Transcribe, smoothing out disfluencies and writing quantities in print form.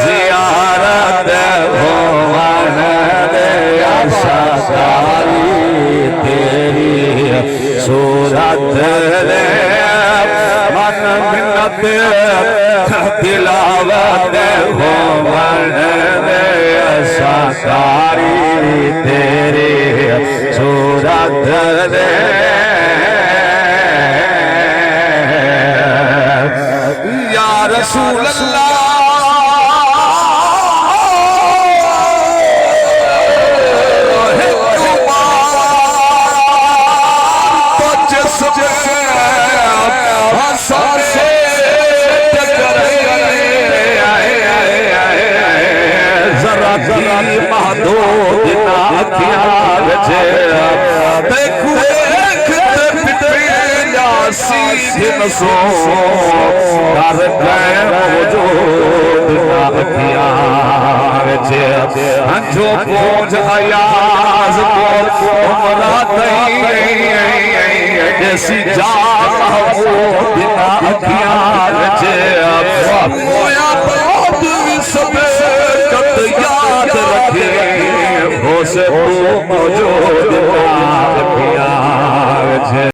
जियारत भुवन दे आशाकारी तेरी सूरत दे मन मिन्नत तिलावत भुवन दे आशाकारी तेरी सूरत दे या रसूल अल्लाह जो पहुंच अयाज को उमरा जैसी जा बिना अखियार जे मोया बहुत सब कत याद रखे हो से